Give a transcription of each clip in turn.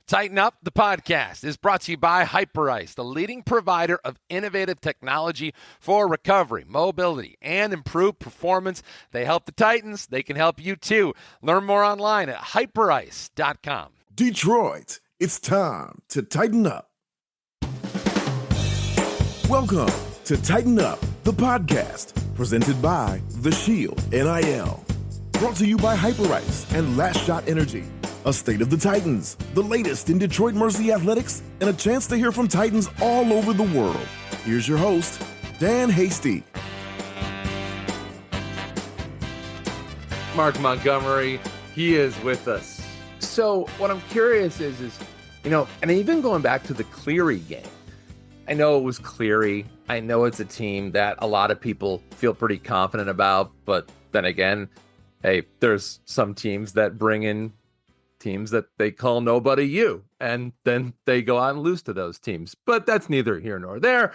Tighten Up, the podcast, is brought to you by Hyperice, the leading provider of innovative technology for recovery, mobility, and improved performance. They help the Titans. They can help you too. Learn more online at hyperice.com. Detroit, it's time to tighten up. Welcome to Tighten Up, the podcast, presented by The Shield NIL. Brought to you by Hyperice and Last Shot Energy. A state of the Titans, the latest in Detroit Mercy athletics, and a chance to hear from Titans all over the world. Here's your host, Dan Hasty. Mark Montgomery, he is with us. So what I'm curious is, and even going back to the Cleary game, I know it was Cleary. I know it's a team that a lot of people feel pretty confident about, but then again, hey, there's some teams that bring in teams that they call nobody you, and then they go out and lose to those teams. But that's neither here nor there.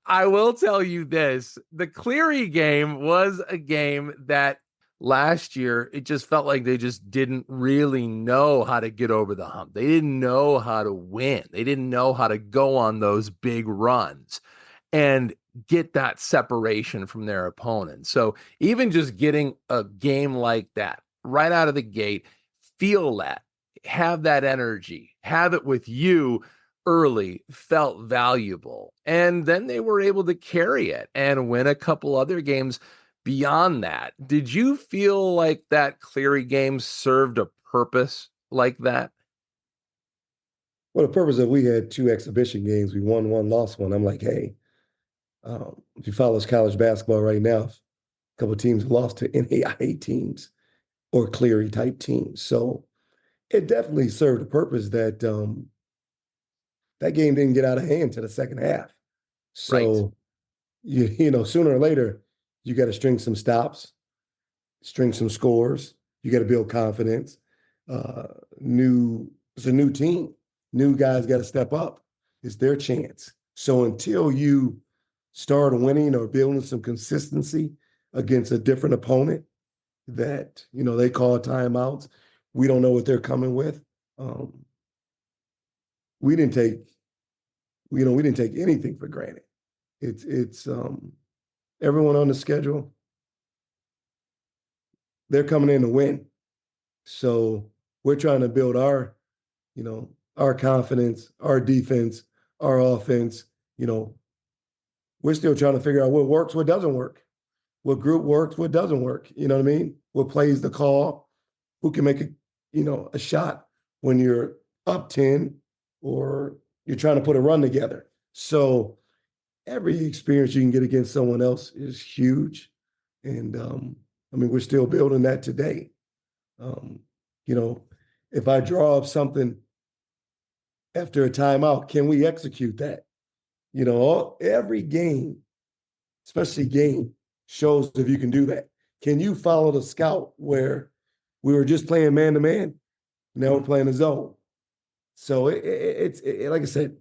I will tell you this. The Cleary game was a game that last year, it just felt like they just didn't really know how to get over the hump. They didn't know how to win. They didn't know how to go on those big runs and get that separation from their opponent. So even just getting a game like that right out of the gate, feel that, have that energy, have it with you early, felt valuable. And then they were able to carry it and win a couple other games beyond that. Did you feel like that Cleary game served a purpose like that? Well, the purpose of we had two exhibition games. We won one, lost one. I'm like, hey, if you follow college basketball right now, a couple of teams lost to NAIA teams or Cleary type teams. So it definitely served a purpose that that game didn't get out of hand to the second half. So, right. Sooner or later, you got to string some stops, string some scores. You got to build confidence. It's a new team. New guys got to step up. It's their chance. So until you start winning or building some consistency against a different opponent that, they call timeouts, we don't know what they're coming with. We didn't take anything for granted. It's everyone on the schedule, they're coming in to win. So we're trying to build our confidence, our defense, our offense. We're still trying to figure out what works, what doesn't work, what group works, what doesn't work. You know what I mean? What plays the call, who can make a shot when you're up 10 or you're trying to put a run together. So every experience you can get against someone else is huge. And, we're still building that today. If I draw up something after a timeout, can we execute that? Every game, especially game, shows if you can do that. Can you follow the scout where we were just playing man-to-man, now we're playing a zone? So it's like I said,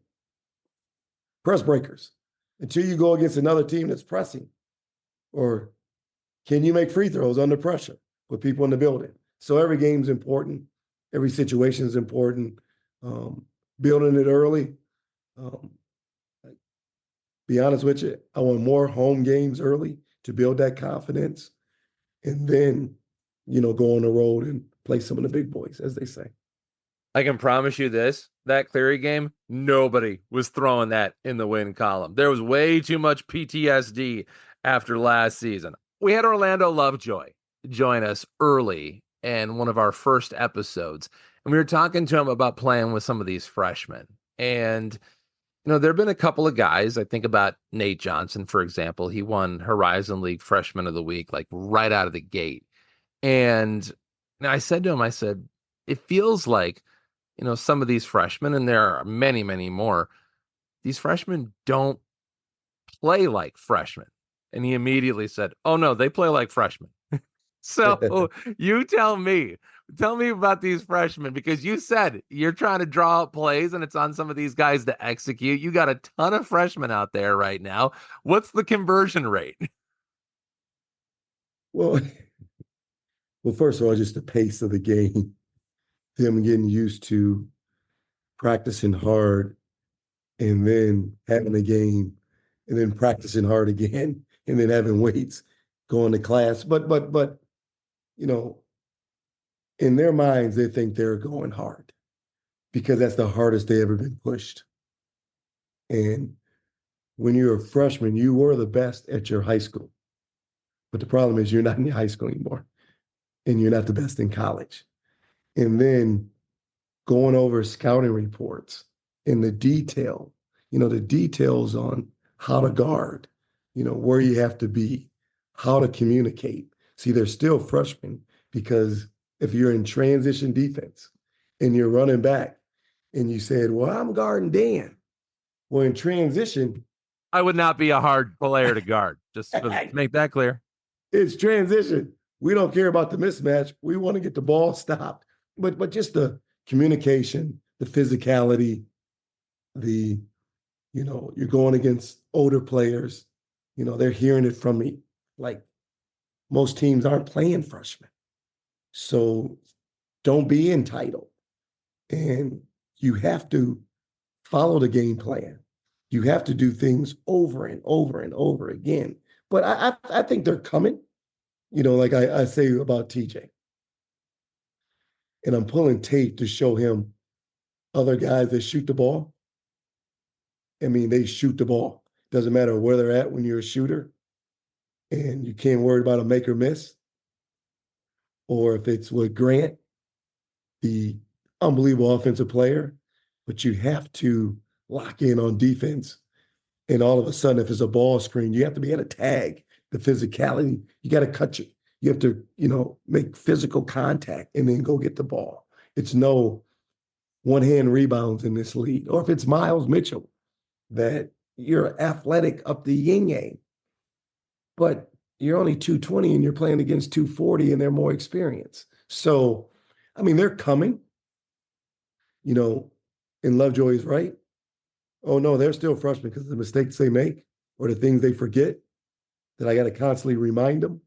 press breakers. Until you go against another team that's pressing, or can you make free throws under pressure with people in the building? So every game's important. Every situation is important. Building it early. Be honest with you, I want more home games early to build that confidence, and then, go on the road and play some of the big boys, as they say. I can promise you this, that Cleary game, nobody was throwing that in the win column. There was way too much PTSD after last season. We had Orlando Lovejoy join us early in one of our first episodes, and we were talking to him about playing with some of these freshmen. And, there have been a couple of guys. I think about Nate Johnson, for example. He won Horizon League Freshman of the Week, like right out of the gate. And I said to him, it feels like, some of these freshmen, and there are many, many more, these freshmen don't play like freshmen. And he immediately said, oh, no, they play like freshmen. So you tell me about these freshmen, because you said you're trying to draw up plays and it's on some of these guys to execute. You got a ton of freshmen out there right now. What's the conversion rate? Well, first of all, just the pace of the game, them getting used to practicing hard and then having a game and then practicing hard again and then having weights, going to class. But you know, in their minds, they think they're going hard because that's the hardest they ever been pushed. And when you're a freshman, you were the best at your high school. But the problem is you're not in your high school anymore and you're not the best in college. And then going over scouting reports and the details on how to guard, where you have to be, how to communicate. See, they're still freshmen because if you're in transition defense and you're running back and you said, well, I'm guarding Dan. Well, in transition, I would not be a hard player to guard, just to make that clear. it's transition. We don't care about the mismatch. We want to get the ball stopped. But just the communication, the physicality, you're going against older players. They're hearing it from me. Like most teams aren't playing freshmen. So don't be entitled. And you have to follow the game plan. You have to do things over and over and over again. But I think they're coming. Like I say about TJ. And I'm pulling tape to show him other guys that shoot the ball. I mean, they shoot the ball. Doesn't matter where they're at when you're a shooter. And you can't worry about a make or miss. Or if it's with Grant, the unbelievable offensive player, but you have to lock in on defense. And all of a sudden, if it's a ball screen, you have to be able to tag the physicality. You got to cut you. You have to, make physical contact and then go get the ball. It's no one-hand rebounds in this league. Or if it's Miles Mitchell, that you're athletic up the yin-yang, but you're only 220 and you're playing against 240 and they're more experienced. So, I mean, they're coming, and Lovejoy is right. Oh, no, they're still freshmen because of the mistakes they make or the things they forget that I got to constantly remind them.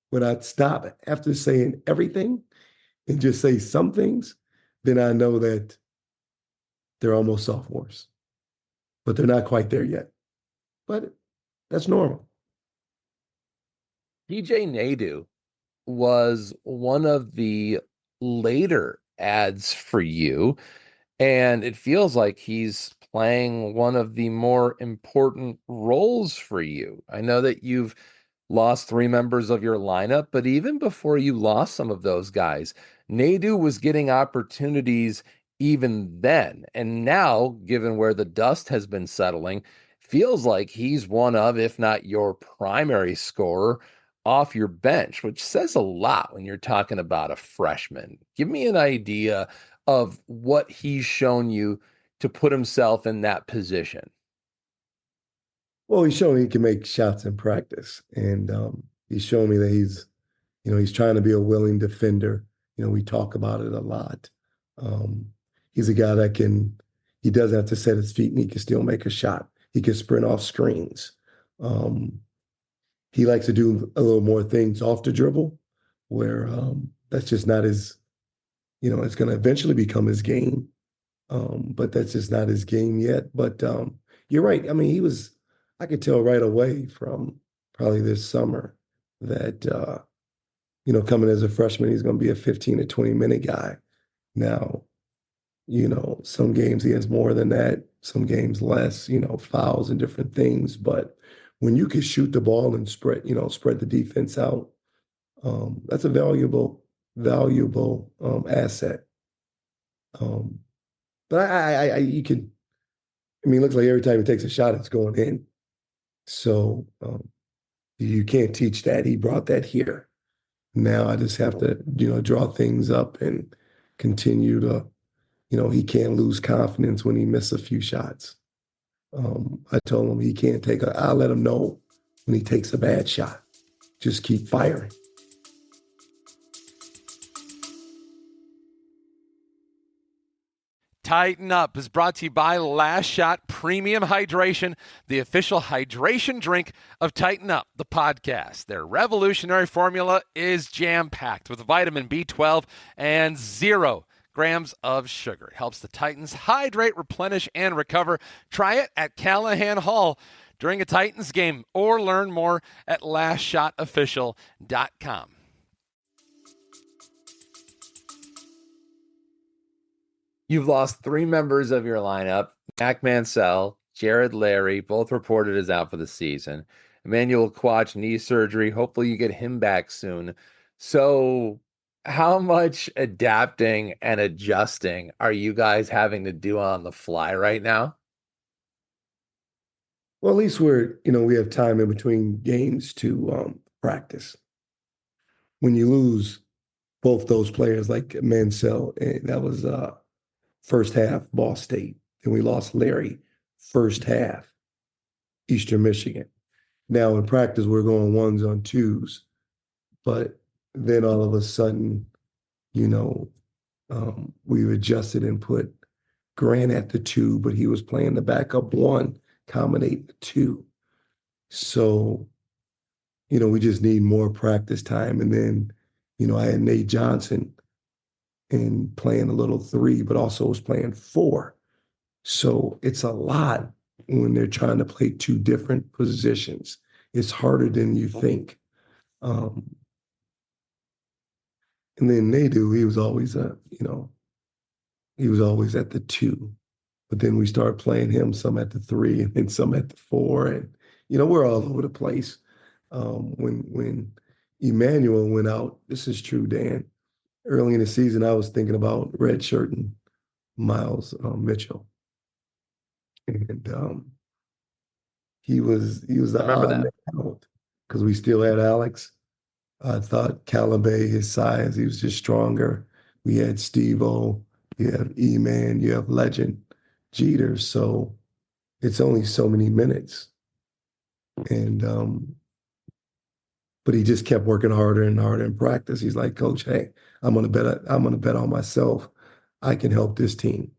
When I stop after saying everything and just say some things, then I know that they're almost sophomores, but they're not quite there yet. But that's normal. DJ Nadeau was one of the later ads for you, and it feels like he's playing one of the more important roles for you. I know that you've lost 3 members of your lineup, but even before you lost some of those guys, Nadeau was getting opportunities even then. And now, given where the dust has been settling, feels like he's one of, if not your primary scorer off your bench, which says a lot when you're talking about a freshman. Give me an idea of what he's shown you to put himself in that position. Well, he's showing he can make shots in practice. And he's showing me that he's trying to be a willing defender. We talk about it a lot. He's a guy that he doesn't have to set his feet and he can still make a shot. He can sprint off screens. He likes to do a little more things off the dribble where that's just not his, it's going to eventually become his game. But that's just not his game yet. But you're right. I mean, I could tell right away from probably this summer that, coming as a freshman, he's going to be a 15 to 20 minute guy. Now, some games he has more than that, some games less, fouls and different things. But when you can shoot the ball and spread the defense out, that's a valuable asset. But it looks like every time he takes a shot, it's going in. So you can't teach that. He brought that here. Now I just have to, draw things up and continue to, he can't lose confidence when he misses a few shots. I told him he can't I'll let him know when he takes a bad shot. Just keep firing. Tighten Up is brought to you by Last Shot Premium Hydration, the official hydration drink of Tighten Up, the podcast. Their revolutionary formula is jam-packed with vitamin B12 and 0 grams of sugar. It helps the Titans hydrate, replenish, and recover. Try it at Callahan Hall during a Titans game or learn more at lastshotofficial.com. You've lost 3 members of your lineup. Mac Mansell, Jared Larry, both reported as out for the season. Emmanuel Quach, knee surgery. Hopefully you get him back soon. So how much adapting and adjusting are you guys having to do on the fly right now? Well, at least we have time in between games to practice. When you lose both those players, like Mansell, that was first half Ball State. And we lost Larry first half Eastern Michigan. Now in practice, we're going 1s on 2s. But then all of a sudden, we've adjusted and put Grant at the 2, but he was playing the backup 1, combinate the 2. So, we just need more practice time. And then, I had Nate Johnson and playing a little 3, but also was playing 4. So it's a lot when they're trying to play 2 different positions. It's harder than you think. And then Nadu, he was always he was always at the 2. But then we started playing him some at the 3 and then some at the 4. And, we're all over the place. When Emmanuel went out, this is true, Dan. Early in the season, I was thinking about redshirting Miles Mitchell. And he was the odd man out because we still had Alex. I thought Calabay, his size, he was just stronger. We had Steve-O, you have E-Man, you have Legend, Jeter. So it's only so many minutes. And but he just kept working harder and harder in practice. He's like, Coach, hey, I'm gonna bet on myself. I can help this team.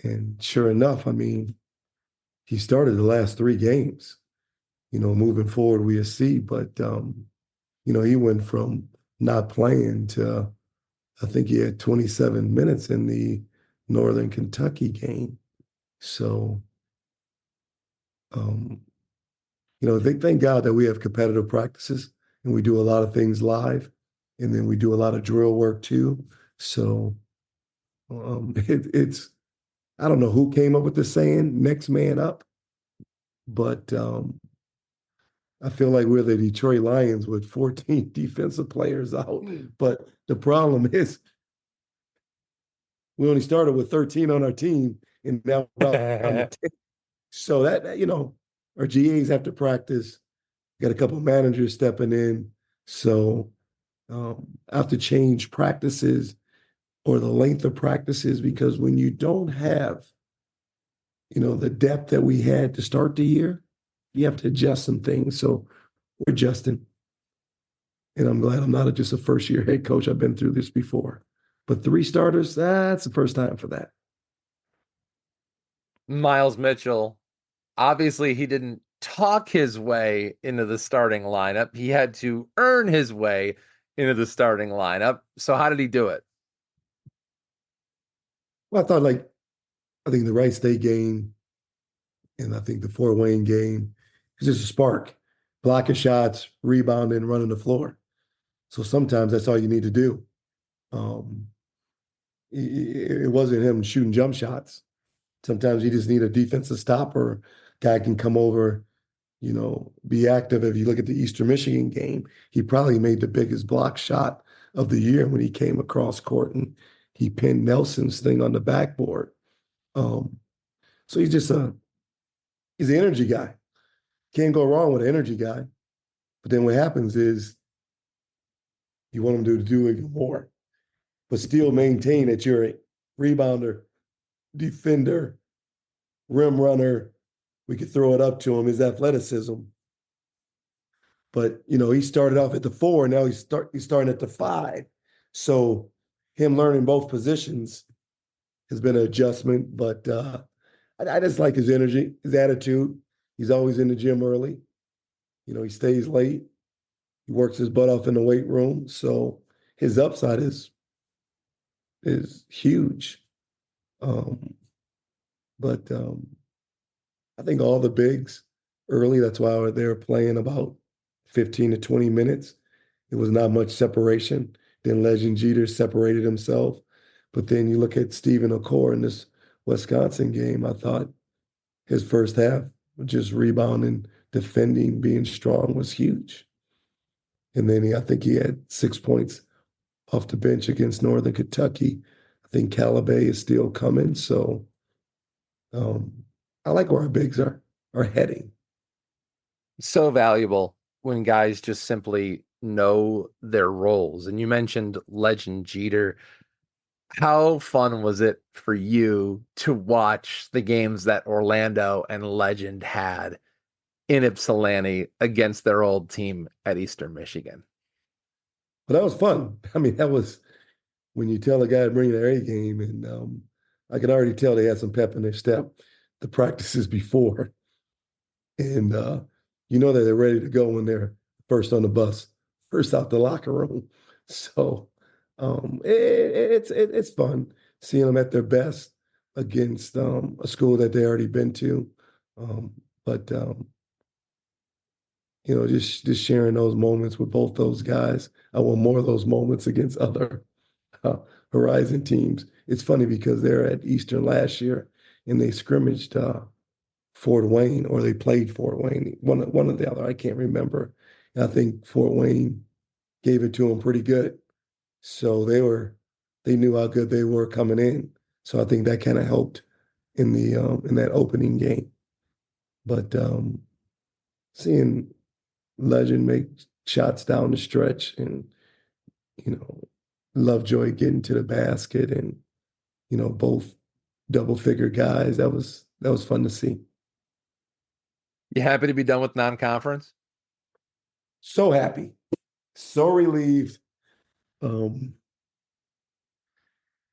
And sure enough, he started the last 3 games. Moving forward, we'll see. But he went from not playing to, I think he had 27 minutes in the Northern Kentucky game. So, thank God that we have competitive practices and we do a lot of things live, and then we do a lot of drill work too. So, it's I don't know who came up with the saying "next man up," but I feel like we're the Detroit Lions with 14 defensive players out. But the problem is we only started with 13 on our team, and now we're out on the 10. So that our GAs have to practice. Got a couple of managers stepping in. So I have to change practices or the length of practices, because when you don't have, the depth that we had to start the year, you have to adjust some things. So we're adjusting. And I'm glad I'm not just a first-year head coach. I've been through this before. But 3 starters, that's the first time for that. Miles Mitchell, obviously he didn't talk his way into the starting lineup. He had to earn his way into the starting lineup. So how did he do it? Well, I think the Wright State game and I think the Fort Wayne game is just a spark. Blocking shots, rebounding, running the floor. So sometimes that's all you need to do. It wasn't him shooting jump shots. Sometimes you just need a defensive stopper. Guy can come over, be active. If you look at the Eastern Michigan game, he probably made the biggest block shot of the year when he came across court and he pinned Nelson's thing on the backboard. So he's an energy guy. Can't go wrong with an energy guy. But then what happens is you want him to do even more, but still maintain that you're a rebounder, defender, rim runner. We could throw it up to him, his athleticism. But, he started off at the 4, now he's starting at the 5. So him learning both positions has been an adjustment, but I just like his energy, his attitude. He's always in the gym early. He stays late. He works his butt off in the weight room. So his upside is huge. Um, but I think all the bigs early, that's why they were playing about 15 to 20 minutes. It was not much separation. Then Legend Jeter separated himself. But then you look at Stephen Okor in this Wisconsin game, I thought his first half, just rebounding, defending, being strong was huge. And then I think he had 6 points off the bench against Northern Kentucky. I think Calabay is still coming. So um, I like where our bigs are heading. So valuable when guys just simply know their roles. And you mentioned Legend Jeter. How fun was it for you to watch the games that Orlando and Legend had in Ypsilanti against their old team at Eastern Michigan? But that was fun. I mean, that was when you tell a guy to bring their A game, and I can already tell they had some pep in their step the practices before. And you know that they're ready to go when they're first on the bus, first out the locker room. So it's fun seeing them at their best against a school that they already been to. But just sharing those moments with both those guys. I want more of those moments against other uh, Horizon teams. It's funny because they're at Eastern last year and they scrimmaged Fort Wayne, or they played Fort Wayne, one or the other. I can't remember. And I think Fort Wayne gave it to them pretty good. So they knew how good they were coming in. So I think that kind of helped in that opening game. But seeing Legend make shots down the stretch, and Lovejoy getting to the basket, and both double figure guys, that was fun to see. You happy to be done with non-conference? So happy, so relieved,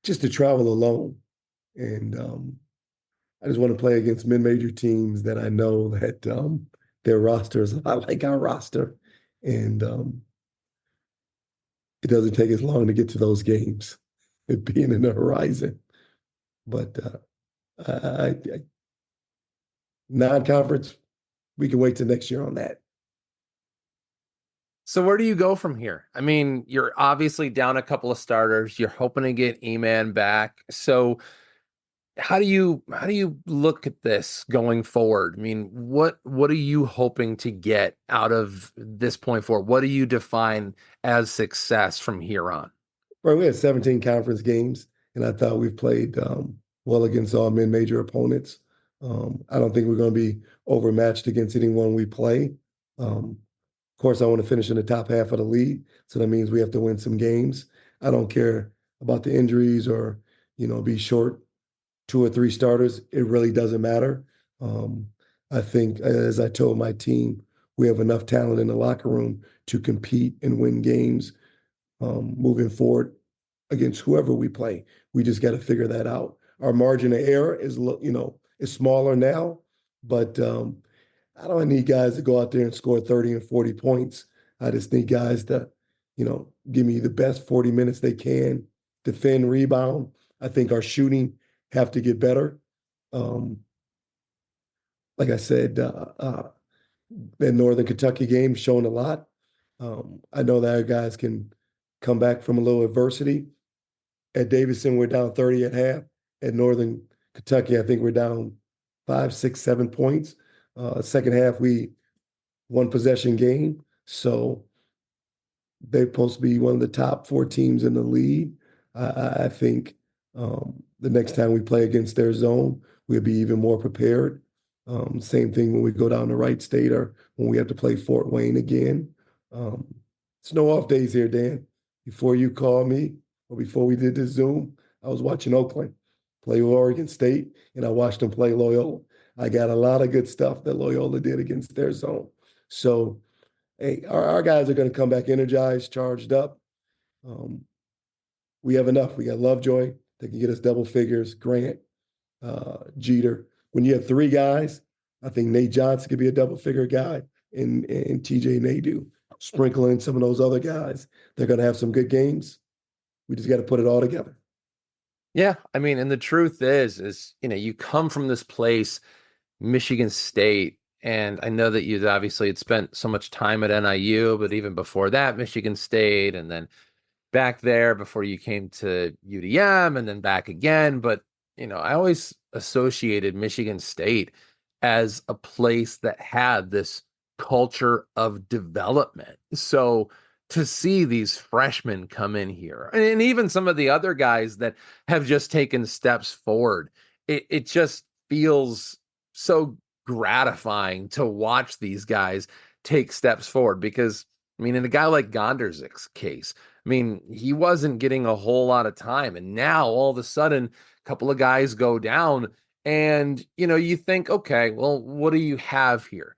just to travel alone. And I just want to play against mid-major teams that I know that their rosters are like our roster. And it doesn't take as long to get to those games, it being in the Horizon. But non-conference, we can wait till next year on that. So where do you go from here? I mean, you're obviously down a couple of starters. You're hoping to get E-Man back. So how do you look at this going forward? I mean, what are you hoping to get out of this point forward? What do you define as success from here on? Right, we had 17 conference games, and I thought we've played well against all mid-major opponents. I don't think we're going to be overmatched against anyone we play. Of course, I want to finish in the top half of the league, so that means we have to win some games. I don't care about the injuries or be short 2 or 3 starters. It really doesn't matter. I think, as I told my team, we have enough talent in the locker room to compete and win games moving forward against whoever we play. We just got to figure that out. Our margin of error is smaller now, but I don't need guys to go out there and score 30 and 40 points. I just need guys to, give me the best 40 minutes they can, defend, rebound. I think our shooting have to get better. Like I said, that Northern Kentucky game shown a lot. I know that our guys can come back from a little adversity. At Davidson, we're down 30 at half. At Northern Kentucky, I think we're down 5, 6, 7 points. Second half, we one possession game. So they're supposed to be one of the top 4 teams in the league. I think the next time we play against their zone, we'll be even more prepared. Same thing when we go down to Wright State or when we have to play Fort Wayne again. It's no off days here, Dan. Before you called me or before we did this Zoom, I was watching Oakland play Oregon State, and I watched them play Loyola. I got a lot of good stuff that Loyola did against their zone. So, hey, our guys are going to come back energized, charged up. We have enough. We got Lovejoy, that can get us double figures. Grant, Jeter. When you have three guys, I think Nate Johnson could be a double figure guy, and TJ Nadeau. Sprinkle in some of those other guys. They're going to have some good games. We just got to put it all together. Yeah, I mean, and the truth is, you come from this place, Michigan State, and I know that you obviously had spent so much time at NIU, but even before that, Michigan State, and then back there before you came to UDM and then back again. But, I always associated Michigan State as a place that had this culture of development. So to see these freshmen come in here, and even some of the other guys that have just taken steps forward, it just feels so gratifying to watch these guys take steps forward because, I mean, in a guy like Gonderzik's case, I mean, he wasn't getting a whole lot of time. And now all of a sudden, a couple of guys go down and, you think, okay, well, what do you have here?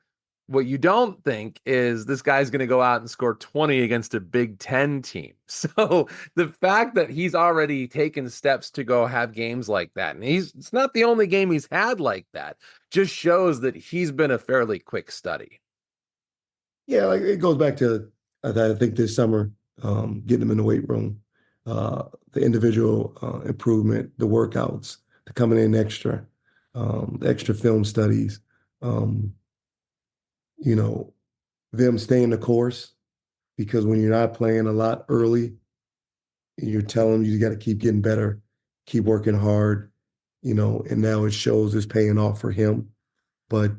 What you don't think is this guy's going to go out and score 20 against a Big Ten team. So the fact that he's already taken steps to go have games like that, and it's not the only game he's had like that, just shows that he's been a fairly quick study. Yeah, like it goes back to, I think this summer, getting them in the weight room, the individual improvement, the workouts, the coming in extra, the extra film studies, them staying the course, because when you're not playing a lot early, and you're telling them you got to keep getting better, keep working hard, and now it shows it's paying off for him. But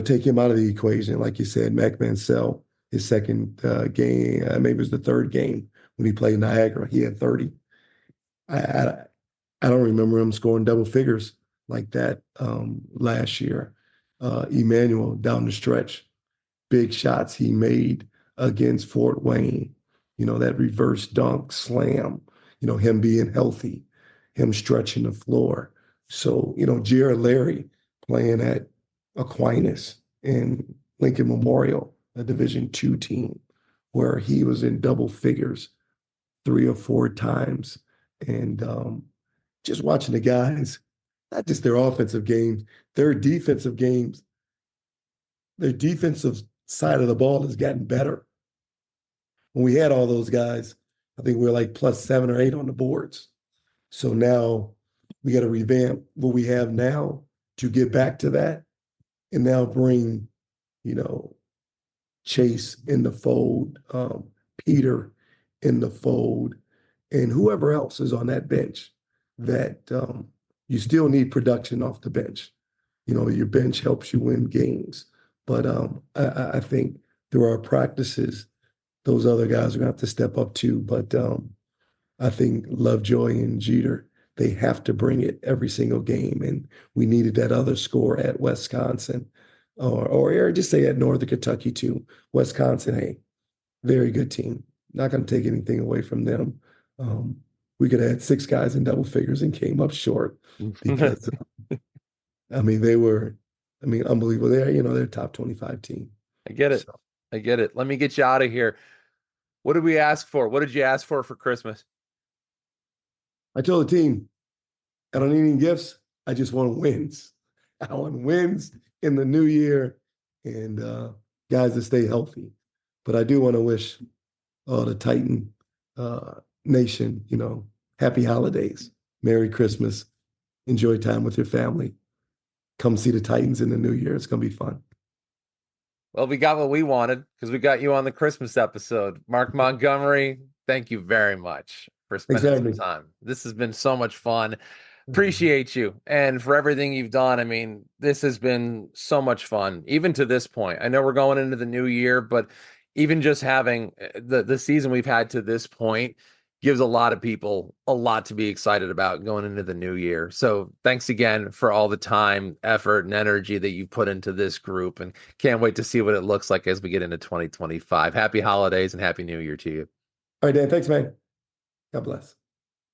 take him out of the equation, like you said, Mac Mansell, his second game, maybe it was the third game when he played Niagara, he had 30. I don't remember him scoring double figures like that last year. Emmanuel down the stretch, big shots he made against Fort Wayne, that reverse dunk slam, him being healthy, him stretching the floor. So, Jared Larry playing at Aquinas in Lincoln Memorial, a Division II team, where he was in double figures 3 or 4 times. And just watching the guys, not just their offensive games, their defensive games, their defensive side of the ball has gotten better. When we had all those guys, I think we were like plus 7 or 8 on the boards. So now we got to revamp what we have now to get back to that, and now bring, Chase in the fold, Peter in the fold, and whoever else is on that bench that you still need production off the bench. Your bench helps you win games. But I think through our practices, those other guys are going to have to step up too. But I think Lovejoy and Jeter, they have to bring it every single game. And we needed that other score at Wisconsin or just say at Northern Kentucky too. Wisconsin, hey, very good team. Not going to take anything away from them. We could have had 6 guys in double figures and came up short because, they were, unbelievable. They're a top 25 team. I get it. So. I get it. Let me get you out of here. What did we ask for? What did you ask for Christmas? I told the team, I don't need any gifts. I just want wins. I want wins in the new year and guys to stay healthy. But I do want to wish the Titan Nation, happy holidays, Merry Christmas, enjoy time with your family. Come see the Titans in the new year. It's going to be fun. Well, we got what we wanted because we got you on the Christmas episode. Mark Montgomery, thank you very much for spending some time. This has been so much fun. Appreciate you and for everything you've done. This has been so much fun, even to this point. I know we're going into the new year, but even just having the season we've had to this point gives a lot of people a lot to be excited about going into the new year. So thanks again for all the time, effort, and energy that you've put into this group, and can't wait to see what it looks like as we get into 2025. Happy holidays and happy new year to you. All right, Dan. Thanks, man. God bless.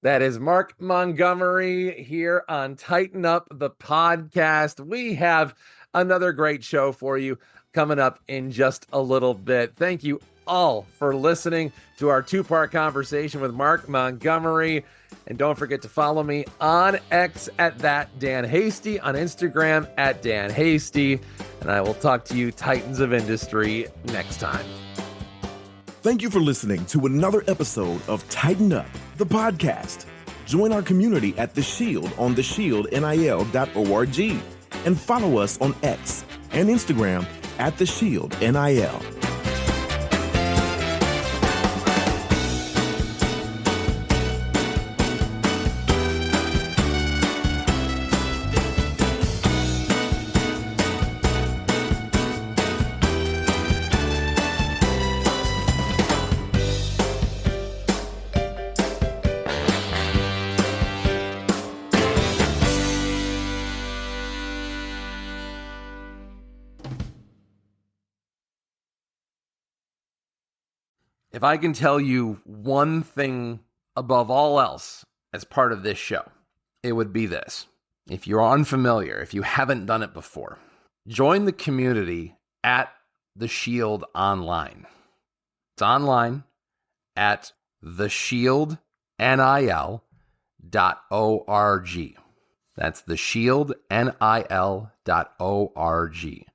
That is Mark Montgomery here on Tighten Up the Podcast. We have another great show for you coming up in just a little bit. Thank you all for listening to our two-part conversation with Mark Montgomery. And don't forget to follow me on X at @DanHasty, on Instagram at DanHasty. And I will talk to you Titans of Industry next time. Thank you for listening to another episode of Tighten Up, the podcast. Join our community at The Shield on theshieldnil.org and follow us on X and Instagram at theshieldnil. If I can tell you one thing above all else as part of this show, it would be this. If you're unfamiliar, if you haven't done it before, join the community at The Shield online. It's online at theshieldnil.org. That's theshieldnil.org.